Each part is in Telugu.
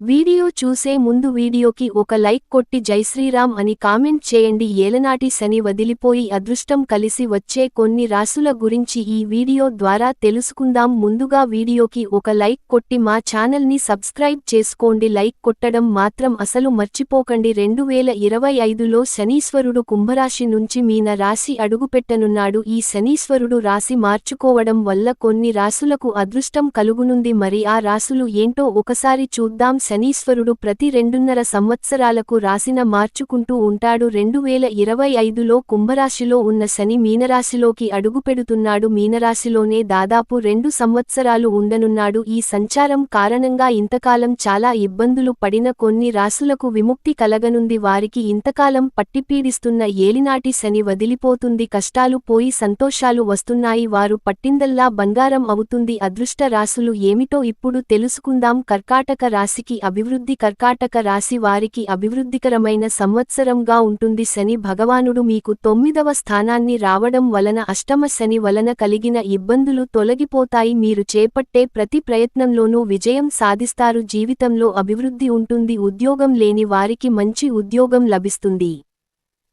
వీడియో చూసే ముందు వీడియోకి ఒక లైక్ కొట్టి జైశ్రీరామ్ అని కామెంట్ చేయండి. ఏలనాటి శని వదిలిపోయి అదృష్టం కలిసి వచ్చే కొన్ని రాసుల గురించి ఈ వీడియో ద్వారా తెలుసుకుందాం. ముందుగా వీడియోకి ఒక లైక్ కొట్టి మా ఛానల్ని సబ్స్క్రైబ్ చేసుకోండి. లైక్ కొట్టడం మాత్రం అసలు మర్చిపోకండి. 2025లో శనీశ్వరుడు కుంభరాశి నుంచి మీన రాశి అడుగుపెట్టనున్నాడు. ఈ శనీశ్వరుడు రాశి మార్చుకోవడం వల్ల కొన్ని రాసులకు అదృష్టం కలుగునుంది. మరి ఆ రాసులు ఏంటో ఒకసారి చూద్దాం. శనీశ్వరుడు ప్రతి 2.5 సంవత్సరాలకు రాశిన మార్చుకుంటూ ఉంటాడు. 2025లో కుంభరాశిలో ఉన్న శని మీనరాశిలోకి అడుగుపెడుతున్నాడు. మీనరాశిలోనే దాదాపు 2 సంవత్సరాలు ఉండనున్నాడు. ఈ సంచారం కారణంగా ఇంతకాలం చాలా ఇబ్బందులు పడిన కొన్ని రాసులకు విముక్తి కలగనుంది. వారికి ఇంతకాలం పట్టిపీడిస్తున్న ఏలినాటి శని వదిలిపోతుంది. కష్టాలు పోయి సంతోషాలు వస్తున్నాయి. వారు పట్టిందల్లా బంగారం అవుతుంది. అదృష్ట రాసులు ఏమిటో ఇప్పుడు తెలుసుకుందాం. కర్కాటక రాశికి అభివృద్ధి. కర్కాటక రాశి వారికి అభివృద్ధికరమైన సంవత్సరంగా ఉంటుంది. శని భగవానుడు మీకు 9వ స్థానాన్ని రావడం వలన అష్టమ శని వలన కలిగిన ఇబ్బందులు తొలగిపోతాయి. మీరు చేపట్టే ప్రతి ప్రయత్నంలోనూ విజయం సాధిస్తారు. జీవితంలో అభివృద్ధి ఉంటుంది. ఉద్యోగం లేని వారికి మంచి ఉద్యోగం లభిస్తుంది.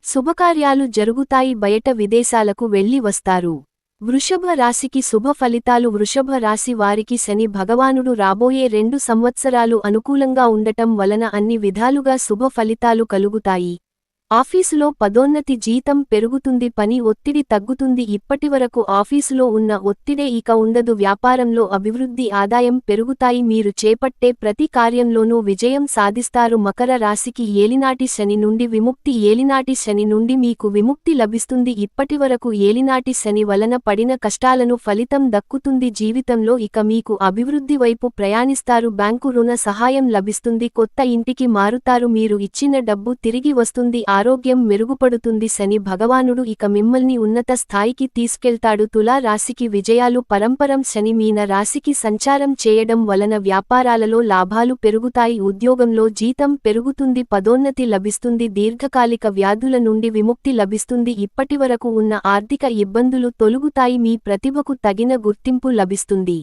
శుభకార్యాలు జరుగుతాయి. బయట విదేశాలకు వెళ్లి వస్తారు. వృషభ రాశికి శుభ ఫలితాలు. వృషభ రాశి వారికి శని భగవానుడు రాబోయే 2 సంవత్సరాలు అనుకూలంగా ఉండటం వలన అన్ని విధాలుగా శుభ ఫలితాలు కలుగుతాయి. ఆఫీసులో పదోన్నతి, జీతం పెరుగుతుంది. పని ఒత్తిడి తగ్గుతుంది. ఇప్పటివరకు ఆఫీసులో ఉన్న ఒత్తిడే ఇక ఉండదు. వ్యాపారంలో అభివృద్ధి, ఆదాయం పెరుగుతాయి. మీరు చేపట్టే ప్రతి కార్యంలోనూ విజయం సాధిస్తారు. మకర రాశికి ఏలినాటి శని నుండి విముక్తి. ఏలినాటి శని నుండి మీకు విముక్తి లభిస్తుంది. ఇప్పటివరకు ఏలినాటి శని వలన పడిన కష్టాలను ఫలితం దక్కుతుంది. జీవితంలో ఇక మీకు అభివృద్ధి వైపు ప్రయాణిస్తారు. బ్యాంకు రుణ సహాయం లభిస్తుంది. కొత్త ఇంటికి మారుతారు. మీరు ఇచ్చిన డబ్బు తిరిగి వస్తుంది. ఆరోగ్యం మెరుగుపడుతుంది. శని భగవానుడు ఇక మిమ్మల్ని ఉన్నత స్థాయికి తీసుకెళ్తాడు. తులా రాశికి విజయాలు పరంపరం. శని మీన రాశికి సంచారం చేయడం వలన వ్యాపారాలలో లాభాలు పెరుగుతాయి. ఉద్యోగంలో జీతం పెరుగుతుంది. పదోన్నతి లభిస్తుంది. దీర్ఘకాలిక వ్యాధుల నుండి విముక్తి లభిస్తుంది. ఇప్పటివరకు ఉన్న ఆర్థిక ఇబ్బందులు తొలగుతాయి. మీ ప్రతిభకు తగిన గుర్తింపు లభిస్తుంది.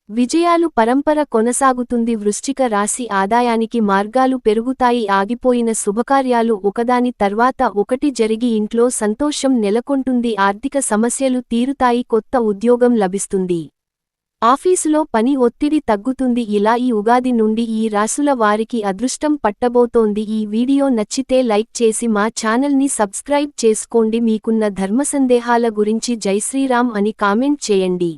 విజయాలు పరంపర కొనసాగుతుంది. వృశ్చిక రాశి ఆదాయానికి మార్గాలు పెరుగుతాయి. ఆగిపోయిన శుభకార్యాలు ఒకదాని తర్వాత ఒకటి జరిగి ఇంట్లో సంతోషం నెలకొంటుంది. ఆర్థిక సమస్యలు తీరుతాయి. కొత్త ఉద్యోగం లభిస్తుంది. ఆఫీసులో పని ఒత్తిడి తగ్గుతుంది. ఇలా ఈ ఉగాది నుండి ఈ రాసుల వారికి అదృష్టం పట్టబోతోంది. ఈ వీడియో నచ్చితే లైక్ చేసి మా ఛానల్ని సబ్స్క్రైబ్ చేసుకోండి. మీకున్న ధర్మ సందేహాల గురించి జైశ్రీరామ్ అని కామెంట్ చేయండి.